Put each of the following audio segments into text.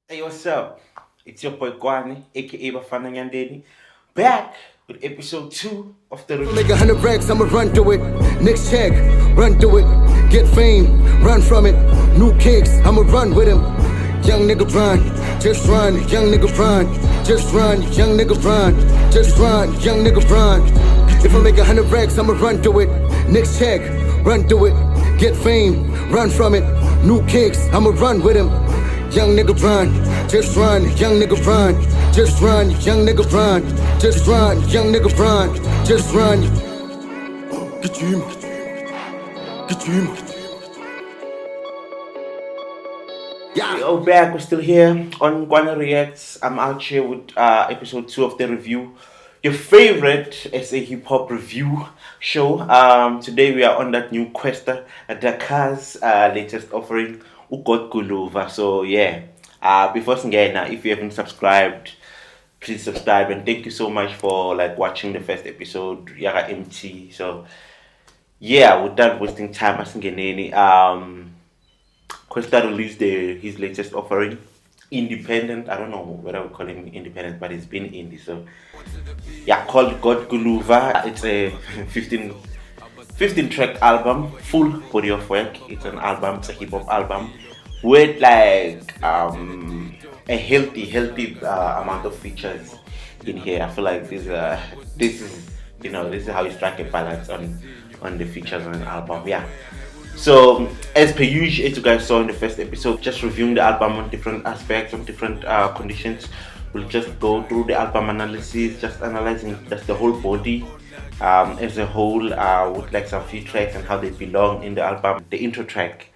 Hey, what's up? It's your boy Kwane, aka Bafana Nyandeni, back with episode 2 of the Make review. 100 racks, I'ma run to it. Next check, run to it. Get fame, run from it. New kicks, I'ma run with him. Young nigga run, just run. Young nigga run, just run. Young nigga run, just run. Young nigga run. If I make 100 racks, I'ma run to it. Next check, run to it. Get fame, run from it. New kicks, I'ma run with him. Young nigga run, just run, young nigga run, just run, young nigga run, just run, young nigga run, just run. Get you, get you. We are back, we're still here on Kwane Reacts. I'm out here with episode 2 of the review. Your favorite SA hip hop review show. Today we are on that new Kwesta, Dakar's latest offering, Guluva. So yeah, before Singena, if you haven't subscribed, please subscribe, and thank you so much for like watching the first episode. Yaga MT. So yeah, without wasting time, Asingeneni. Kwesta released his latest offering, independent. I don't know whether we call him independent, but it's been indie. So yeah, called God Guluva. It's a 15 track album, full body of work. It's an album, it's a hip hop album with like a healthy amount of features in here. I feel like this is this is how you strike a balance on the features on an album. Yeah. So, as per usual, as you guys saw in the first episode, just reviewing the album on different aspects, on different conditions. We'll just go through the album analysis, just analyzing just the whole body as a whole, with like some few tracks and how they belong in the album. The intro track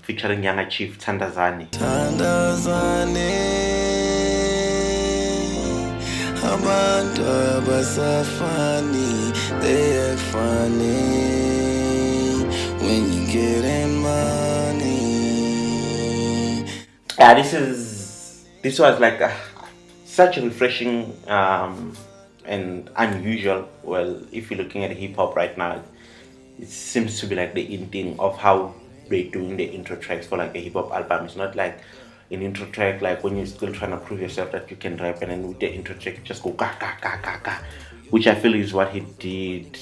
featuring Younger Chief Tandazani. Abantu abasafani, they act funny when you getting money. Yeah, this was like such a refreshing and unusual. Well, if you're looking at hip hop right now, it seems to be like the in thing of how they're doing the intro tracks for like a hip hop album. It's not like an intro track like when you're still trying to prove yourself that you can rap, and then with the intro track you just go ga ga ga ga ga, which I feel is what he did.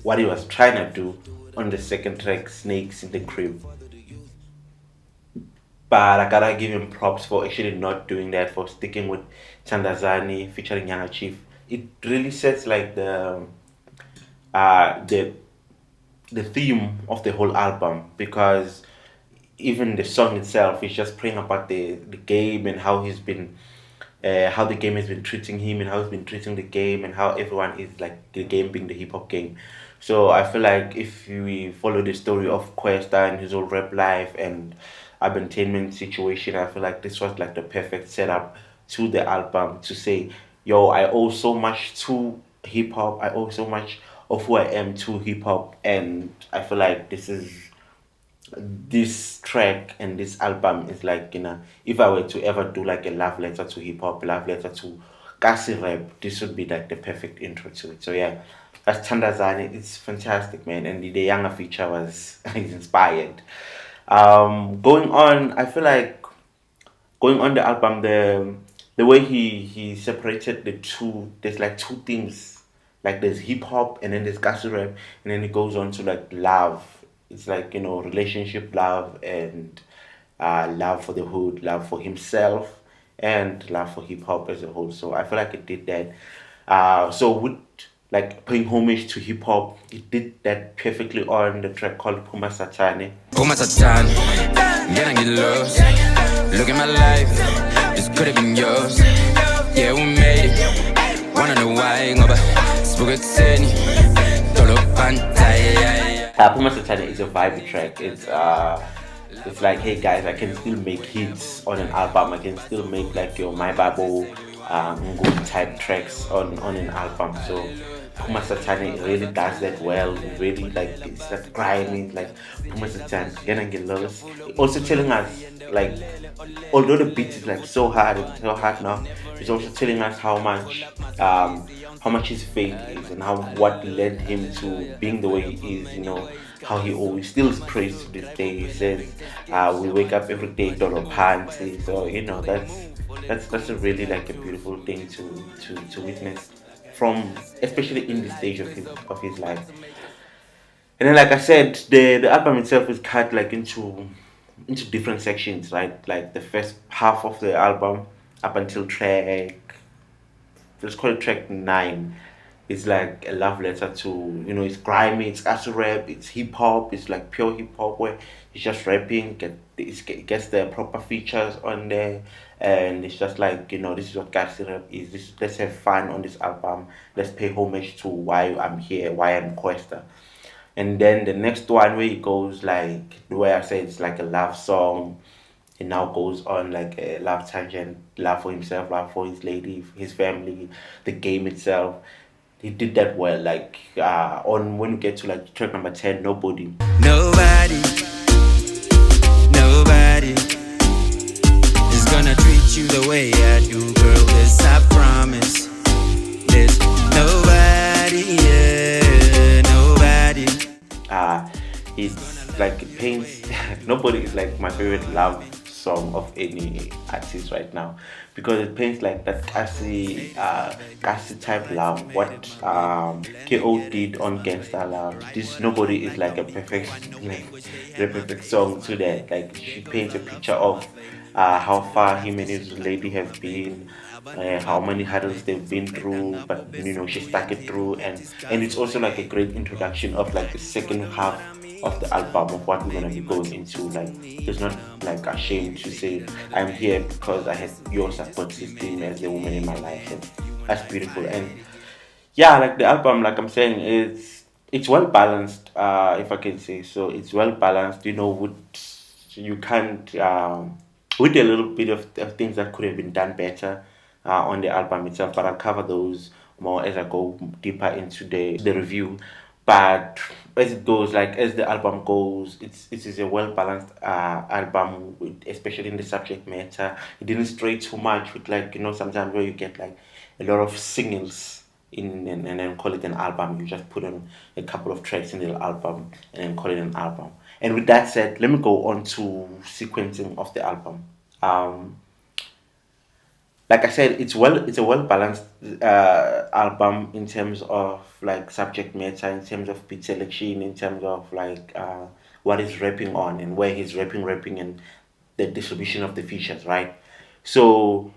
What he was trying to do on the second track, Snakes in the Crib. But I gotta give him props for actually not doing that, for sticking with Tandazani featuring Younger Chief. It really sets like uh the the theme of the whole album, because even the song itself is just praying about the game and how he's been how the game has been treating him and how he's been treating the game and how everyone is like the game being the hip hop game. So I feel like if we follow the story of Kwesta and his whole rap life and abandonment situation, I feel like this was like the perfect setup to the album to say, yo, I owe so much to hip hop, I owe so much of who I am to hip hop, and I feel like this track and this album is like, if I were to ever do like a love letter to hip hop, love letter to Kasi rap, this would be like the perfect intro to it. So yeah, that's Tandazani. It's fantastic, man, and the younger feature was is inspired. Going on, I feel like going on the album, the way he separated the two, there's like two things, like there's hip hop and then there's gospel rap, and then it goes on to like love. It's like, relationship love and love for the hood, love for himself, and love for hip hop as a whole. So I feel like it did that. So with like paying homage to hip hop, it did that perfectly on the track called Puma Satane. Puma Satani, get get lost. Look at my life, this could have been yours. Yeah, we made it. Wanna know why? Ngoba sibuketseni tolo pantay. Puma Satane is a vibey track. It's like, hey guys, I can still make hits on an album. I can still make like your My Bible, Ngud type tracks on an album. So Puma Satani really does that well. Really, like, it's that grimy, like Puma Satani, getting get lost. Also telling us, like, although the beat is like so hard and so hard now, it's also telling us how much his faith is and how what led him to being the way he is. how he always still prays to this day. He says, "We wake up every day, Doro Pansi." So that's a really like a beautiful thing to witness from, especially in this stage of his life. And then, like I said, the album itself is cut like into different sections, right? Like the first half of the album up until track, let's call it track 9, is like a love letter to, it's grimy, it's acid rap, it's hip hop, it's like pure hip hop where he's just rapping, gets the proper features on there, and it's just like, this is what acid rap is. Let's have fun on this album. Let's pay homage to why I'm here, why I'm Kwesta. And then the next one where he goes like the way I said, it's like a love song. He now goes on like a love tangent, love for himself, love for his lady, his family, the game itself. He did that well. Like on when we get to like track number 10, nobody. Nobody, nobody is gonna treat you the way I do, girl. This I promise. There's nobody, yeah, nobody. It's like it paints. Nobody is like my favorite love song of any artist right now, because it paints like that gassy type love. What KO did on Gangsta Love. This nobody is like a perfect like the perfect song to that. Like she paints a picture of how far him and his lady have been, how many hurdles they've been through, but she stuck it through, and it's also like a great introduction of like the second half of the album of what we're gonna be going into. Like, it's not like ashamed to say I'm here because I had your support system as the woman in my life, and that's beautiful. And yeah, like the album, like I'm saying, it's well balanced. If I can say so, it's well balanced. With you can't with a little bit of things that could have been done better on the album itself, but I'll cover those more as I go deeper into the review. But as it goes, like as the album goes, it is a well balanced album, especially in the subject matter. It didn't stray too much with like sometimes where you get like a lot of singles in and then call it an album. You just put on a couple of tracks in the album and then call it an album. And with that said, let me go on to sequencing of the album. Um, like I said, it's a well balanced album in terms of like subject matter, in terms of beat selection, in terms of like what he's rapping on and where he's rapping, and the distribution of the features, right? So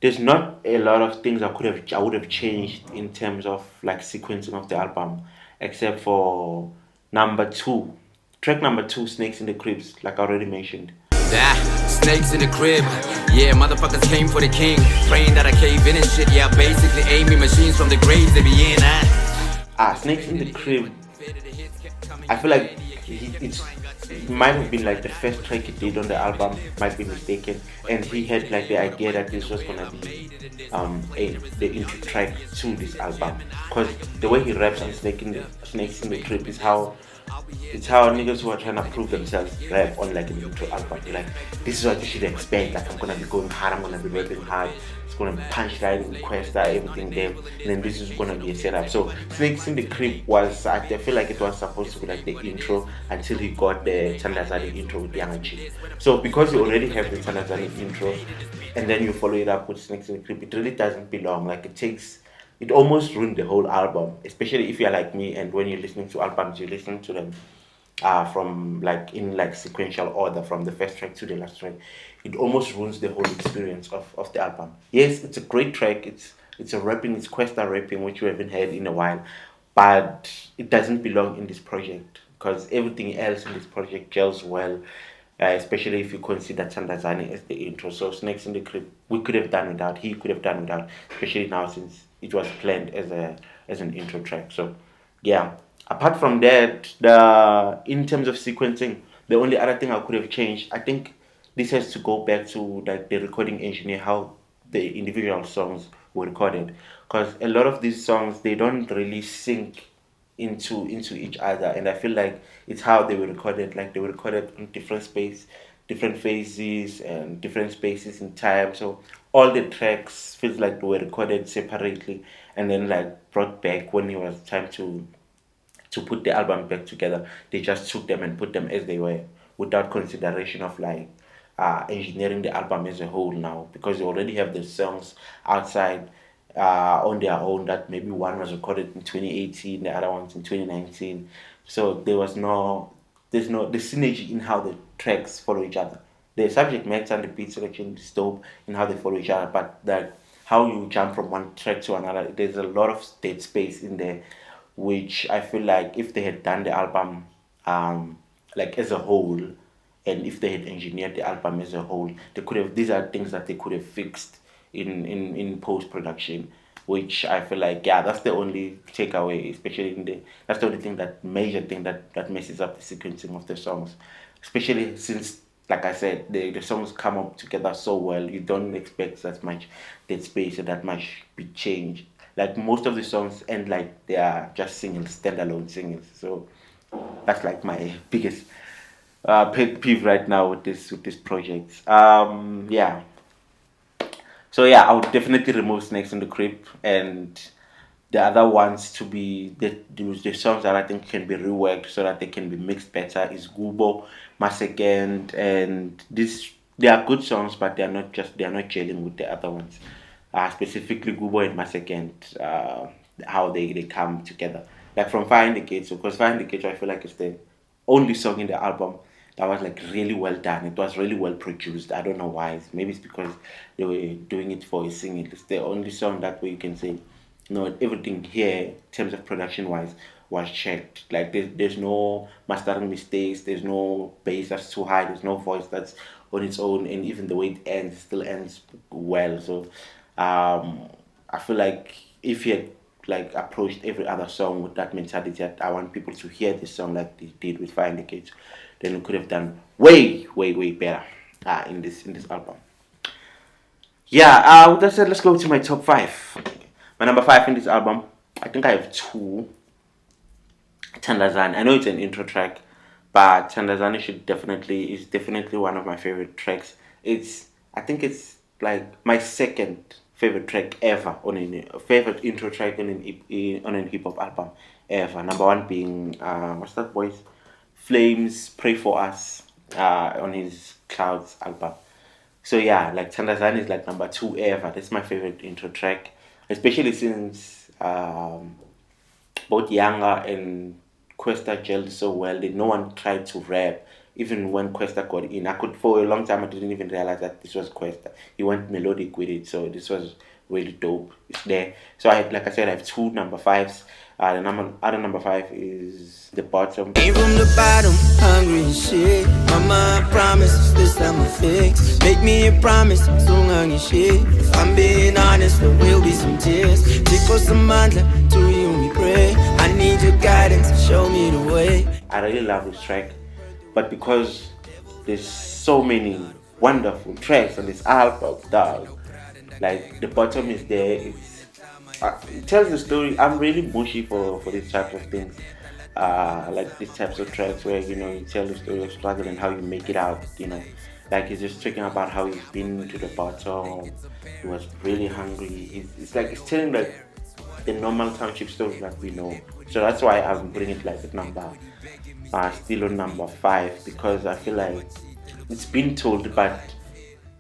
there's not a lot of things I would have changed in terms of like sequencing of the album, except for number 2, track number 2, Snakes in the Cribs, like I already mentioned. Snakes in the crib. Yeah, motherfuckers came for the king. Praying that I cave in and shit. Yeah, basically aiming machines from the graves they be in. Snakes in the Crib. I feel like it might have been like the first track he did on the album, might be mistaken, and he had like the idea that this was gonna be the intro track to this album, because the way he raps on Snakes in the Crib is how it's how niggas who are trying to prove themselves rap on like an intro album. They're like, this is what you should expect. Like, I'm gonna be going hard, I'm gonna be rapping hard. It's gonna be punchline, Kwesta, everything there. And then this is gonna be a setup. So Snakes in the Crib I feel like it was supposed to be like the intro until he got the Tandazani intro with Younger Chief. So because you already have the Tandazani intro and then you follow it up with Snakes in the Crib, it really doesn't belong. Like it almost ruined the whole album, especially if you're like me and when you're listening to albums, you listen to them from like in like sequential order from the first track to the last track. It almost ruins the whole experience of the album. Yes, it's a great track. It's Kwesta rapping, which we haven't heard in a while, but it doesn't belong in this project because everything else in this project gels well. Especially if you consider Tandazani as the intro. So Snakes in the Crib, we could have done without. He could have done without, especially now since it was planned as an intro track. So yeah. Apart from that, in terms of sequencing, the only other thing I could have changed, I think this has to go back to like the recording engineer, how the individual songs were recorded, because a lot of these songs they don't really sync into each other, and I feel like it's how they were recorded. Like they were recorded in different phases and different spaces in time. So all the tracks feels like they were recorded separately and then like brought back when it was time to to put the album back together. They just took them and put them as they were without consideration of like engineering the album as a whole now, because they already have the songs outside on their own, that maybe one was recorded in 2018, the other one's in 2019. So there's no the synergy in how the tracks follow each other. The subject matter and the beat selection is dope in how they follow each other, but that how you jump from one track to another, there's a lot of dead space in there, which I feel like if they had done the album like as a whole, and if they had engineered the album as a whole, they could have. These are things that they could have fixed in post production, which I feel like, yeah, that's the only takeaway, especially in the that's the only thing, that major thing that messes up the sequencing of the songs, especially since, like I said, the songs come up together so well. You don't expect that much dead space and that much big change. Like most of the songs end like they are just singles, standalone singles. So that's like my biggest pet peeve right now with this project. Yeah. So yeah, I would definitely remove Snakes in the Crib, and the other ones to be the songs that I think can be reworked so that they can be mixed better is Gubo, Masegend, and this they are good songs, but they are not gelling with the other ones. Specifically Gubo and Masegend, how they come together. Like from Fire in the Gates, because Fire in the Gates I feel like it's the only song in the album that was like really well done. It was really well produced. I don't know why. Maybe it's because they were doing it for a single. It's the only song that way you can say, no, everything here in terms of production wise was checked. Like there's no mastering mistakes. There's no bass that's too high. There's no voice that's on its own, and even the way it ends, it still ends well. So I feel like if you had like approached every other song with that mentality that I want people to hear this song like they did with Fire in the Cage, then we could have done way better in this album. Yeah, with that said, let's go to my top five. My number five in this album, I think I have two. Tandazani. I know it's an intro track, but Tandazani is definitely one of my favorite tracks. I think it's like my second favorite track ever on a favorite intro track on an hip hop album ever. Number one being what's that boy's Flames Pray For Us on his Clouds album. So yeah, like Tandazani is like number two ever. That's my favorite intro track, especially since both Younger and Kwesta gelled so well that no one tried to rap. Even when Kwesta got in, for a long time I didn't even realize that this was Kwesta. He went melodic with it, so this was really dope. It's there. So like I said, I have two number fives. The other number five is The Bottom. Came from the bottom, hungry and shit. Mama promise, this time I fix. Make me a promise, so long and shit. If I'm being honest, there will be some tears. Tickle some mandla, to you we pray. I need your guidance, show me the way. I really love this track, but because there's so many wonderful tracks on this album, dog. Like The Bottom is there. It tells the story. I'm really mushy for these types of things. Like these types of tracks where you tell the story of struggle and how you make it out. Like he's just talking about how he's been to the bottom. He was really hungry. It's telling like the normal township story that we know. So that's why I'm putting it like at still on number five, because I feel like it's been told, but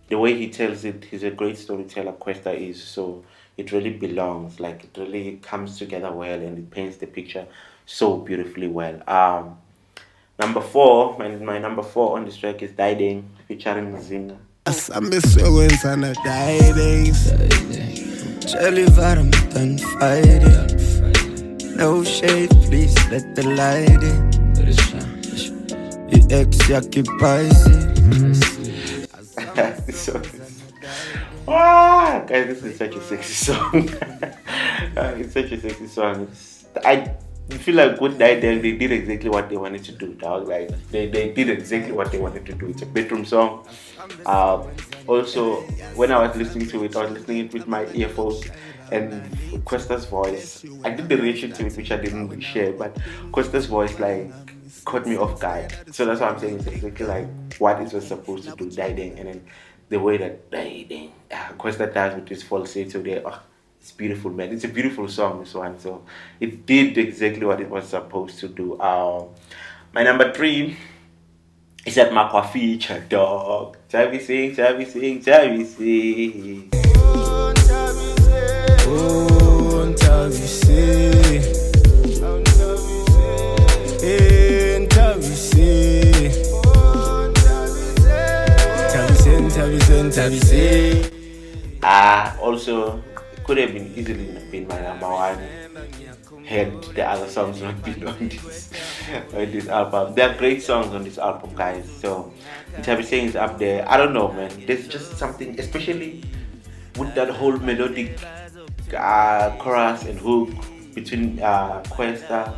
the way he tells it, he's a great storyteller. Kwesta is, so it really belongs. Like it really comes together well, and it paints the picture so beautifully well. Number four, my number four on this track is Diding featuring Zinga. No shade, please let the light in. Your ex occupies it. Guys, this is such a sexy song. It's such a sexy song. I feel like with that they did exactly what they wanted to do. Dog. Like they did exactly what they wanted to do. It's a bedroom song. Also, when I was listening to it, I was listening it with my earphones, and Kwesta's voice. I did the reaction to it, which I didn't share, but Kwesta's voice like caught me off guard. So that's what I'm saying. It's exactly like what it was supposed to do, Diding, and then the way that Kwesta does with his falsetto there, It's beautiful, man. It's a beautiful song, this one. So it did exactly what it was supposed to do. My number 3 is that Makwa feature, dog. Chavi sing, Chavi sing, Chavi sing. Also, it could have been easily been my number 1 had the other songs not been on this album. There are great songs on this album, guys. So Chabi saying is up there. I don't know, man. There's just something, especially with that whole melodic chorus and hook between Kwesta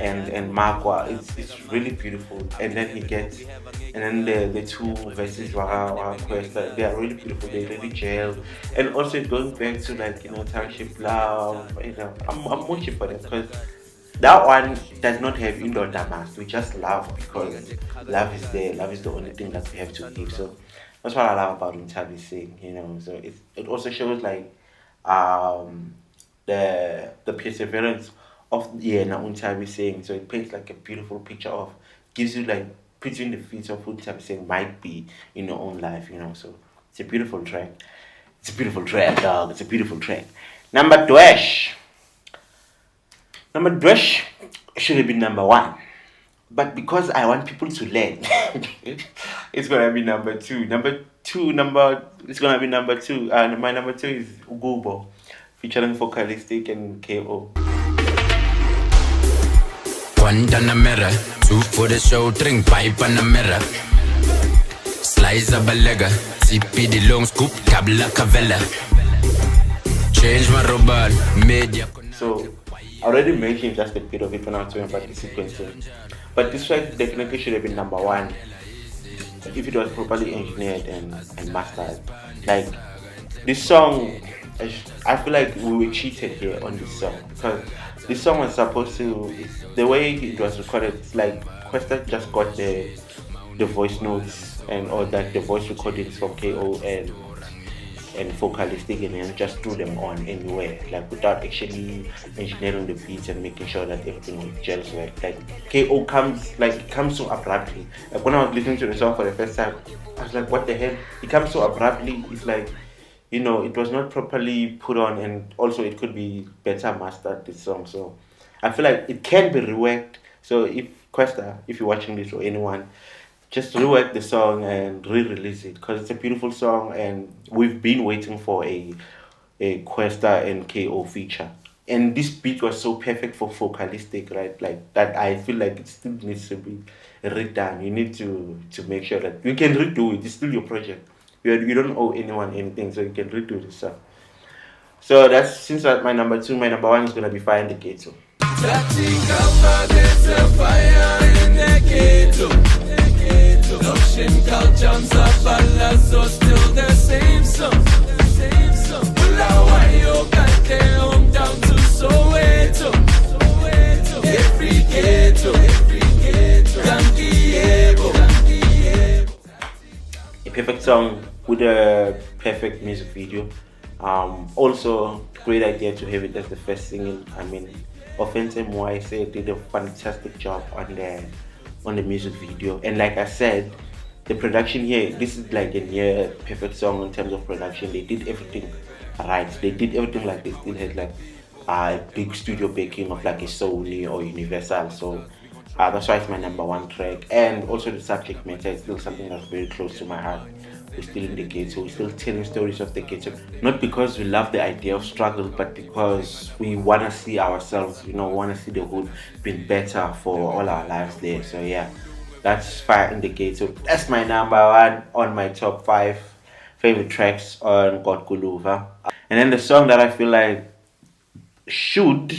and Makwa. It's really beautiful. And then the 2 verses Kwesta, they are really beautiful. They really gel. And also going back to township love. I'm watching for them because that one does not have indoor damas. We just love because love is there. Love is the only thing that we have to give. So that's what I love about Untabi sing. So it also shows the perseverance of Untabi saying. So it paints like a beautiful picture of, gives you puts you in the feet of what Untabi saying might be in your own life. So it's a beautiful track. It's a beautiful track, dog. It's a beautiful track. Number 2 should have been number 1. But because I want people to learn, it's gonna be number 2. It's gonna be number 2. My number 2 is Ugubo, featuring Vocalistic and KO. One down the mirror, 2 for the show, drink pipe on the mirror. Slice up a legger, CP the long scoop, cabla cavella. Change my robot, media. So I already mentioned just a bit of it when I was talking about the sequencing. But this track definitely should have been number 1 if it was properly engineered and mastered. This song, I feel like we were cheated here on this song because this song was supposed to, the way it was recorded, it's like Kwesta just got the voice notes and all that, the voice recordings from KO and Vocalistic, and then just threw them on anywhere, without actually engineering the beats and making sure that everything gels right. KO comes so abruptly. When I was listening to the song for the first time, I was like, what the hell? It comes so abruptly. It's it was not properly put on, and also it could be better mastered, this song. So I feel like it can be reworked. So if Kwesta, if you're watching this, or anyone, just rework the song and re-release it because it's a beautiful song, and we've been waiting for a Kwesta and KO feature. And this beat was so perfect for Vocalistic, right? That I feel like it still needs to be redone. You need to make sure that you can redo it. It's still your project. You don't owe anyone anything, so you can redo this song. So since that's my number 2, my number 1 is gonna be Fire in the Ghetto. So still the same song. Home down to Soweto. Every ghetto. A perfect song with a perfect music video. Also, great idea to have it as the first single. I mean, Offensive Moise did a fantastic job on the music video. And like I said, the production here, this is like a near perfect song in terms of production. They did everything right. They did everything they still had a big studio backing of a Sony or Universal. So that's why it's my number 1 track. And also the subject matter is still something that's very close to my heart. We're still in the ghetto. We're still telling stories of the ghetto. Not because we love the idea of struggle, but because we want to see ourselves, want to see the hood being better for all our lives there. So yeah, that's Fire in the Ghetto. That's my number 1 on my top 5 favorite tracks on Guluva. And then the song that I feel like should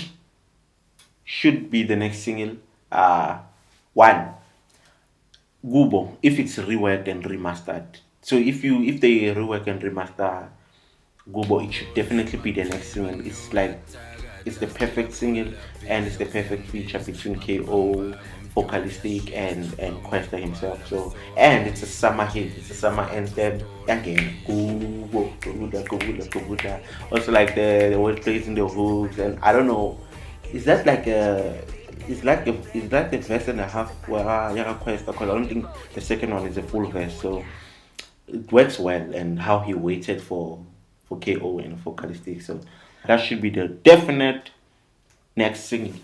be the next single, 1, Gubo, if it's reworked and remastered. So if they rework and remaster Gubo, it should definitely be the next single. It's the perfect single, and it's the perfect feature between KO, vocalistic and Kwesta himself. So, and it's a summer hit, it's a summer anthem. Again, also like the word plays in the hooks, and I don't know, is that like a it's like a verse and a half where Yara Kwesta, because I don't think the second one is a full verse. So it works well, and how he waited for KO and vocalistic. So that should be the definite next single.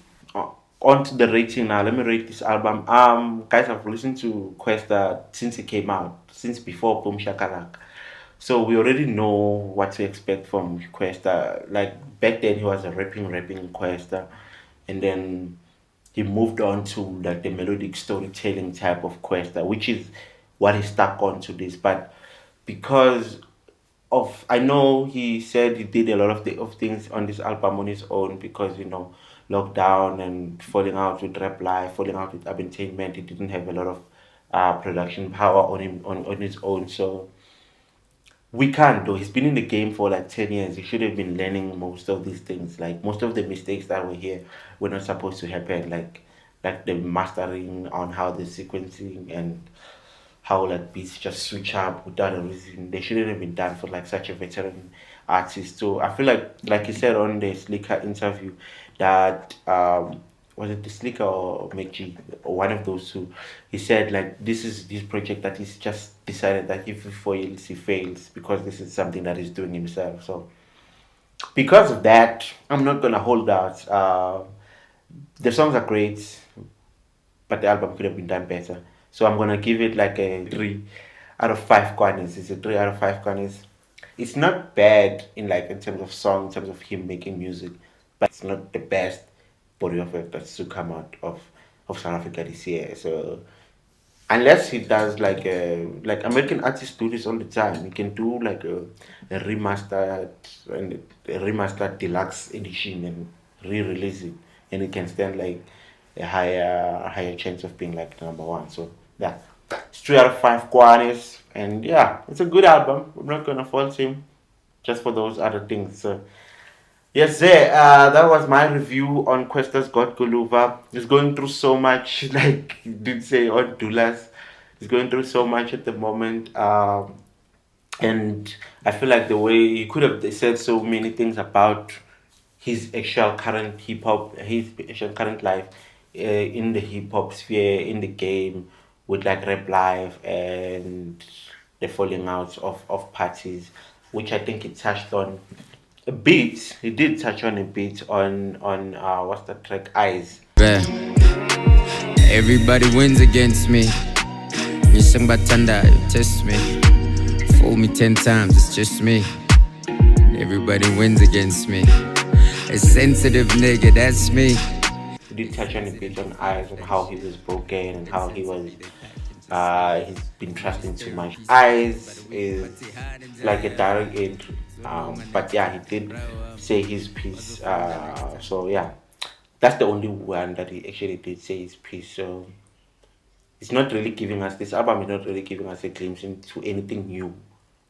On to the rating now. Let me rate this album. Guys, I've listened to Kwesta since it came out, since before Boom Shakalak. So we already know what to expect from Kwesta. Like back then, he was a rapping Kwesta, and then he moved on to like the melodic storytelling type of Kwesta, which is what he stuck on to this. But because of, I know he said he did a lot of things on this album on his own, because lockdown and falling out with Rap Life, falling out with Entertainment, he didn't have a lot of production power on him on his own. So we can't though. He's been in the game for like 10 years. He should have been learning most of these things. Like most of the mistakes that were here were not supposed to happen. Like the mastering on how the sequencing and how like beats just switch up without a reason. They shouldn't have been done for like such a veteran artist. So I feel like he said on the Slicker interview that was it the Slicker or McG or one of those two, he said like this is this project that he's just decided that if he fails, he fails, because this is something that he's doing himself. So because of that, I'm not gonna hold out. The songs are great, but the album could have been done better. So I'm gonna give it like a 3 out of 5 Kwanes. It's a 3 out of 5 Kwanes. It's not bad in terms of song, in terms of him making music, but it's not the best body of work that's to come out of South Africa this year. So unless he does like American artists do this all the time, he can do like a remastered deluxe edition and re-release it, and it can stand like a higher chance of being like number one. So yeah, it's 3 out of 5 Kwanes, and yeah, it's a good album. I'm not gonna fault him just for those other things. So yes, sir. That was my review on Kwesta's God Guluva. He's going through so much, like you did say on Dulas. He's going through so much at the moment. And I feel like the way he could have said so many things about his actual current his actual current life in the hip hop sphere, in the game, with like Rap Life and the falling out of parties, which I think he touched on a bit. He did touch on a bit on what's the track Eyes. Yeah. Everybody wins against me. You sing Batanda, you test me. Fool me 10 times, it's just me. Everybody wins against me. A sensitive nigga, that's me. He did touch on a bit on Eyes, and how he was broken and how he was he's been trusting too much. Eyes is like a direct hit, but yeah, he did say his piece. So yeah, that's the only one that he actually did say his piece. So it's not really giving us, this album is not really giving us a glimpse into anything new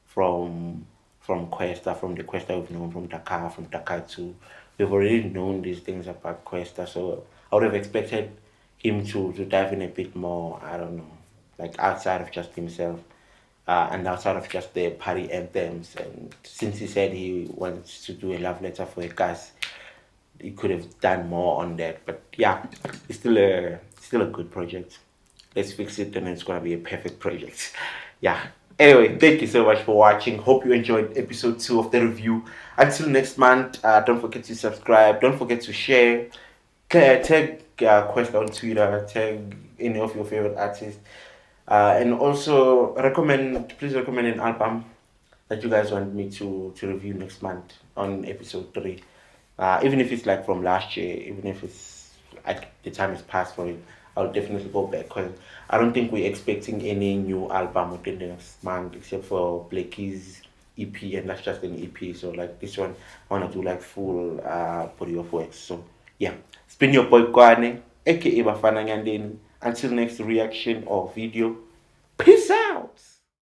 from Kwesta, from the Kwesta we've known from Dakar 2. We've already known these things about Kwesta, so I would have expected him to dive in a bit more, I don't know, like outside of just himself, and outside of just the party anthems. And since he said he wants to do a love letter for a gas, he could have done more on that. But yeah, it's still a good project. Let's fix it, and it's gonna be a perfect project. Yeah. Anyway, thank you so much for watching. Hope you enjoyed episode 2 of the review. Until next month, don't forget to subscribe. Don't forget to share. Tag Kwesta on Twitter. Tag any of your favorite artists. And also please recommend an album that you guys want me to review next month on episode 3. Even if it's like from last year, even if it's the time is past for it, I'll definitely go back, because I don't think we're expecting any new album within the next month except for Blakey's EP, and that's just an EP. So like this one, I want to do like full body of work. So yeah, it's been your boy Kwane, aka Bafana Nyandeni. Until next reaction or video, peace out.